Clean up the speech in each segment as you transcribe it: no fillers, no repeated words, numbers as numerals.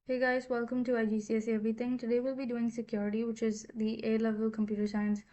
Hey guys, welcome to IGCSE Everything. Today we'll be doing security, which is the A-level Computer Science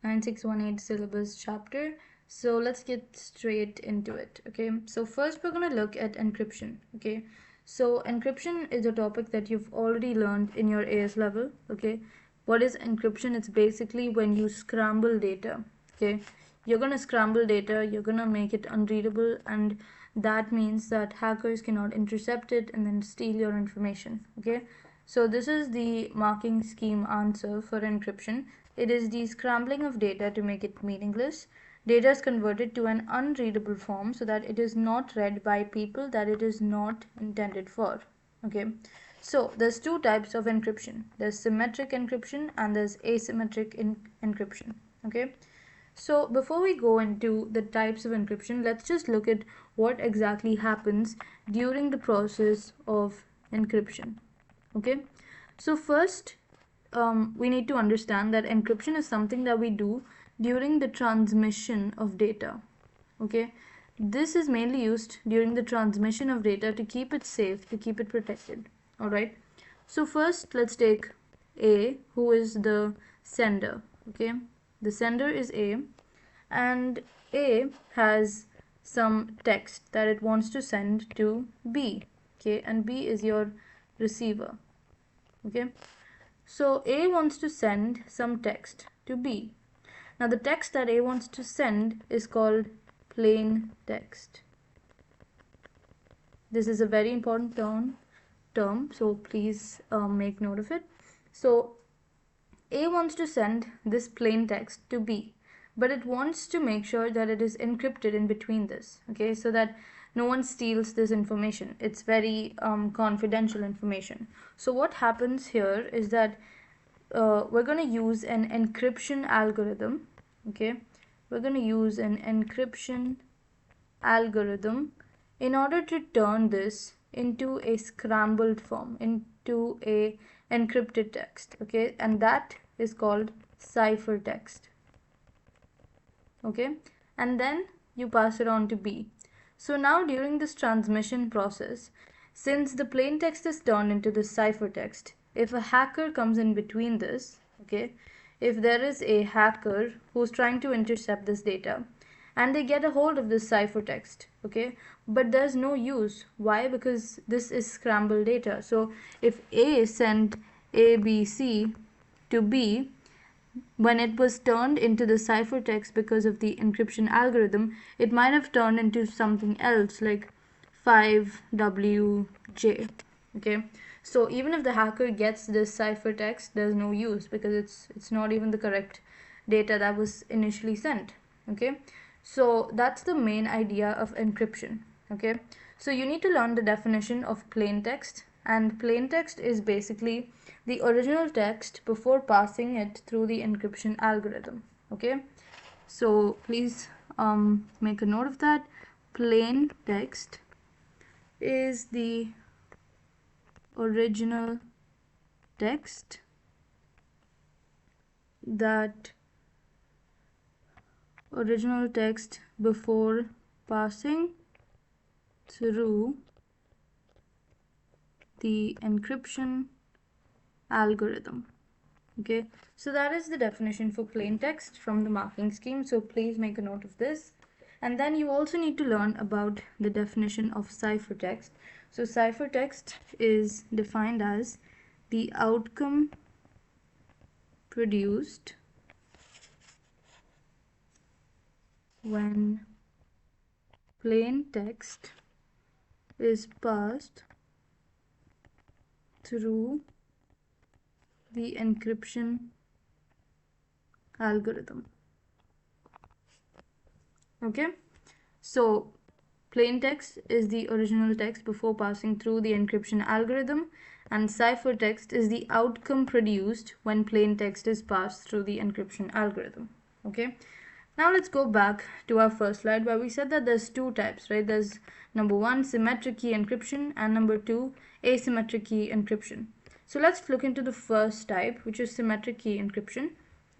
9618 syllabus chapter. So let's get straight into it, okay? So first we're going to look at encryption, okay? So encryption is a topic that you've already learned in your AS level, okay? What is encryption? It's basically when you scramble data, okay? You're going to scramble data, you're going to make it unreadable, and that means that hackers cannot intercept it and then steal your information, okay? So this is the marking scheme answer for encryption. It is the scrambling of data to make it meaningless. Data is converted to an unreadable form so that it is not read by people that it is not intended for, okay? So there's two types of encryption. There's symmetric encryption and there's asymmetric encryption, okay? So before we go into the types of encryption, let's just look at what exactly happens during the process of encryption. Okay, so first we need to understand that encryption is something that we do during the transmission of data. Okay, this is mainly used during the transmission of data to keep it safe, to keep it protected. All right, so first let's take A, who is the sender. Okay, the sender is A, and A has some text that it wants to send to B, okay, and B is your receiver, okay. So A wants to send some text to B. Now the text that A wants to send is called plain text. This is a very important term, so please make note of it. So A wants to send this plain text to B, but it wants to make sure that it is encrypted in between this, okay, so that no one steals this information. It's very confidential information. So what happens here is that we're going to use an encryption algorithm, okay. We're going to use an encryption algorithm in order to turn this into a scrambled form, into a encrypted text, okay, and that is called ciphertext, okay, and then you pass it on to B. So now during this transmission process, since the plain text is turned into the ciphertext, if a hacker comes in between this, okay, if there is a hacker who's trying to intercept this data and they get a hold of this ciphertext, okay, but there's no use. Why? Because this is scrambled data. So if A sent ABC to B, when it was turned into the ciphertext because of the encryption algorithm, it might have turned into something else like 5WJ, okay. So even if the hacker gets this ciphertext, there's no use because it's not even the correct data that was initially sent, okay. So that's the main idea of encryption, okay. So you need to learn the definition of plain text, and plain text is basically the original text before passing it through the encryption algorithm, okay. So please make a note of that. Plain text is the original text before passing through the encryption algorithm, okay. So that is the definition for plain text from the marking scheme, so please make a note of this. And then you also need to learn about the definition of ciphertext. So ciphertext is defined as the outcome produced when plain text is passed through the encryption algorithm, okay. So plain text is the original text before passing through the encryption algorithm, and ciphertext is the outcome produced when plain text is passed through the encryption algorithm, okay. Now let's go back to our first slide where we said that there's two types, right? There's number one, symmetric key encryption, and number two, asymmetric key encryption. So let's look into the first type, which is symmetric key encryption,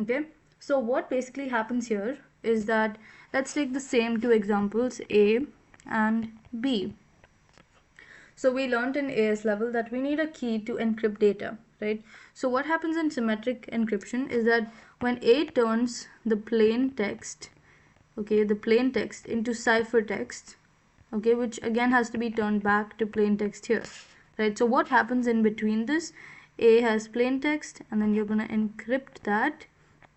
okay. So what basically happens here is that let's take the same two examples, A and B. So we learned in AS level that we need a key to encrypt data, right? So what happens in symmetric encryption is that when A turns the plain text, okay, the plain text into ciphertext, okay, which again has to be turned back to plain text here, right? So what happens in between this? A has plain text, and then you're going to encrypt that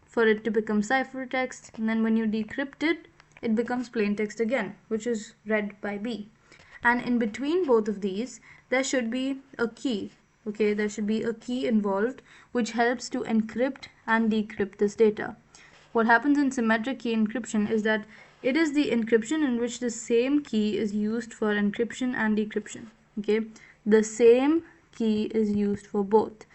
for it to become ciphertext, and then when you decrypt it, it becomes plain text again, which is read by B. And in between both of these, there should be a key, okay, there should be a key involved which helps to encrypt and decrypt this data. What happens in symmetric key encryption is that it is the encryption in which the same key is used for encryption and decryption, okay? The same key is used for both.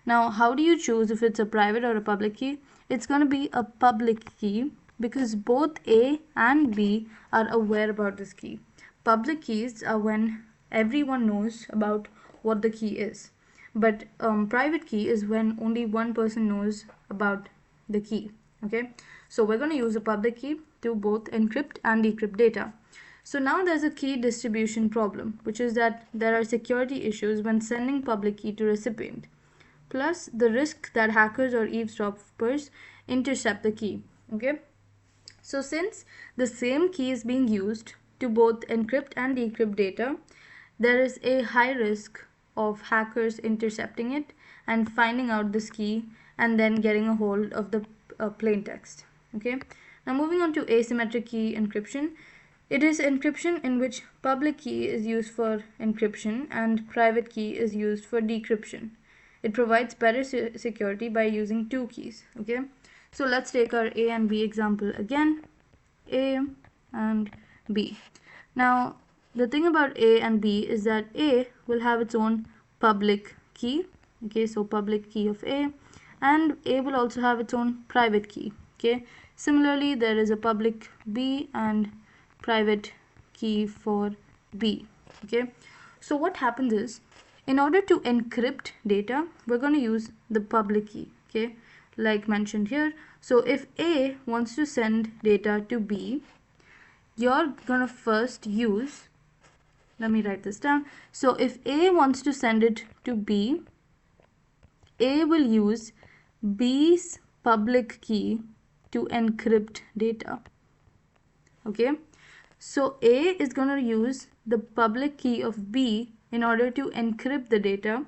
Now, how do you choose if it's a private or a public key? It's going to be a public key because both A and B are aware about this key. Public keys are when everyone knows about what the key is. But private key is when only one person knows about the key. Okay, so we're going to use a public key to both encrypt and decrypt data. So now there's a key distribution problem, which is that there are security issues when sending public key to recipient, plus the risk that hackers or eavesdroppers intercept the key. Okay, so since the same key is being used to both encrypt and decrypt data, there is a high risk of hackers intercepting it and finding out this key and then getting a hold of the plain text. Okay, now moving on to asymmetric key encryption. It is encryption in which public key is used for encryption and private key is used for decryption. It provides better security by using two keys. Okay, so let's take our A and B example again. A and B. Now the thing about A and B is that A will have its own public key. Okay, so public key of A, and A will also have its own private key. Okay, similarly there is a public B and private key for B. Okay, so what happens is, in order to encrypt data, we're going to use the public key. Okay, like mentioned here. So if A wants to send data to B, you're gonna first use, let me write this down. So if A wants to send it to B, A will use B's public key to encrypt data. Okay, so A is going to use the public key of B in order to encrypt the data,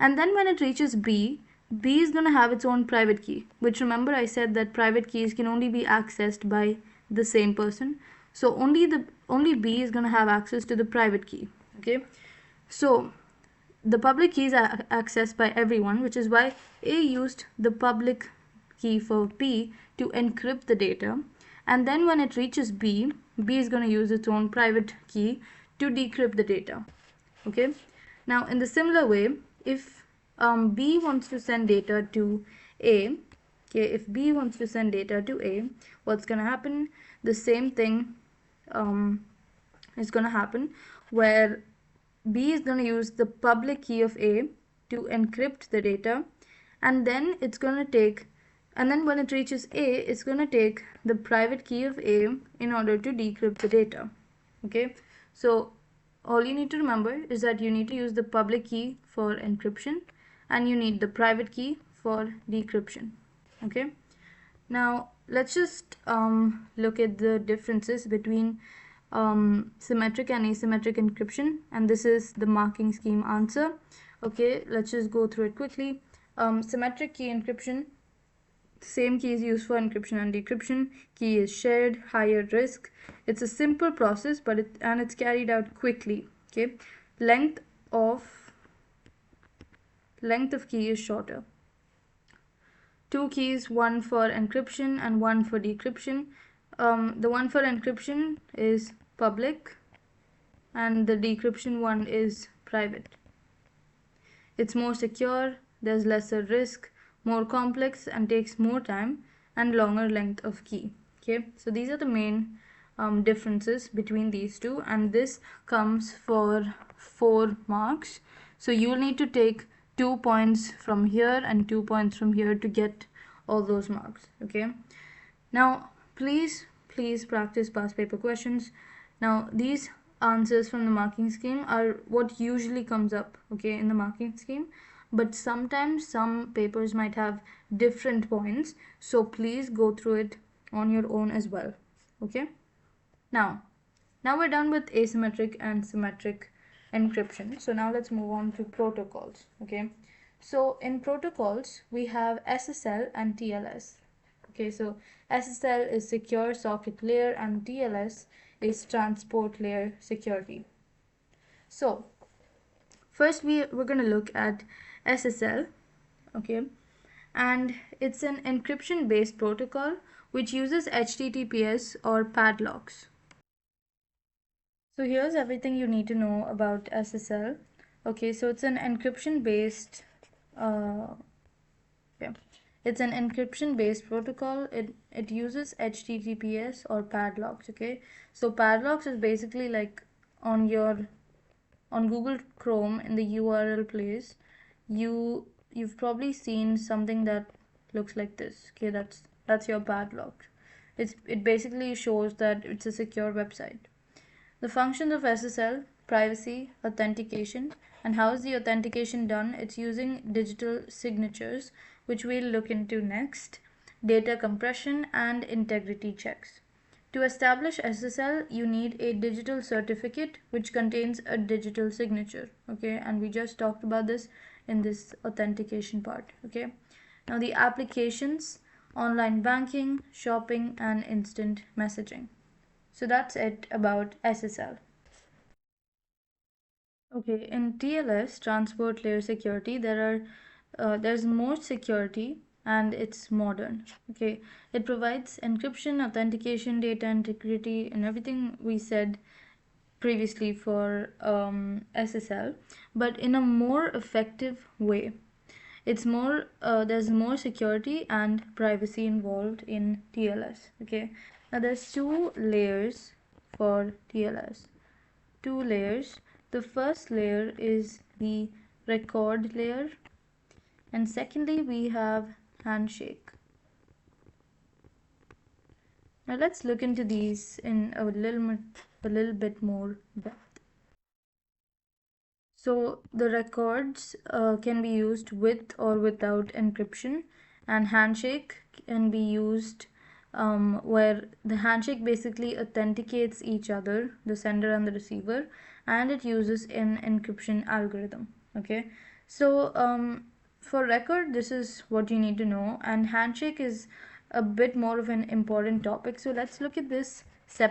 and then when it reaches B, B is going to have its own private key, which, remember, I said that private keys can only be accessed by the same person. So only B is going to have access to the private key. Okay, so the public keys are accessed by everyone, which is why A used the public key for B to encrypt the data, and then when it reaches B, B is going to use its own private key to decrypt the data. Okay, now in the similar way, if B wants to send data to A, okay, if B wants to send data to A, what's going to happen? The same thing is going to happen, where B is going to use the public key of A to encrypt the data, and then it's going to take, and then when it reaches A, it's going to take the private key of A in order to decrypt the data. Okay, so all you need to remember is that you need to use the public key for encryption and you need the private key for decryption. Okay, now let's just look at the differences between symmetric and asymmetric encryption, and this is the marking scheme answer. Okay, let's just go through it quickly. Symmetric key encryption, same key is used for encryption and decryption. Key is shared, higher risk. It's a simple process, but it's carried out quickly. Okay, length of key is shorter. Two keys, one for encryption and one for decryption. The one for encryption is public and the decryption one is private. It's more secure, there's lesser risk, more complex and takes more time, and longer length of key. Okay, so these are the main differences between these two, and this comes for 4 marks. So you will need to take 2 points from here and 2 points from here to get all those marks. Okay, now please practice past paper questions. Now these answers from the marking scheme are what usually comes up, okay, in the marking scheme. But sometimes some papers might have different points, so please go through it on your own as well, okay. Now we're done with asymmetric and symmetric encryption. So now let's move on to protocols, okay. So in protocols, we have SSL and TLS. Okay, so SSL is secure socket layer and TLS is transport layer security. So first we're going to look at SSL, okay, and it's an encryption based protocol which uses HTTPS or padlocks. So here's everything you need to know about SSL. Okay, so it's an encryption based yeah. It's an encryption based protocol. It uses HTTPS or padlocks, okay? So padlocks is basically like on your on Google Chrome in the URL place, you've probably seen something that looks like this. Okay, that's your padlock. It basically shows that it's a secure website. The functions of SSL: privacy, authentication. And how is the authentication done? It's using digital signatures, which we'll look into next, data compression, and integrity checks. To establish SSL, you need a digital certificate which contains a digital signature, okay? And we just talked about this in this authentication part, okay? Now the applications: online banking, shopping, and instant messaging. So that's it about SSL. Okay, in TLS, transport layer security, there's more security and it's modern. Okay, it provides encryption, authentication, data integrity, and everything we said previously for SSL, but in a more effective way. It's more there's more security and privacy involved in TLS. Okay, now there's two layers for TLS. Two layers. The first layer is the record layer, and secondly we have handshake. Now let's look into these in a little bit more depth. So the records can be used with or without encryption, and handshake can be used where the handshake basically authenticates each other, the sender and the receiver, and it uses an encryption algorithm. Okay, so for record, this is what you need to know, and handshake is a bit more of an important topic. So let's look at this separately.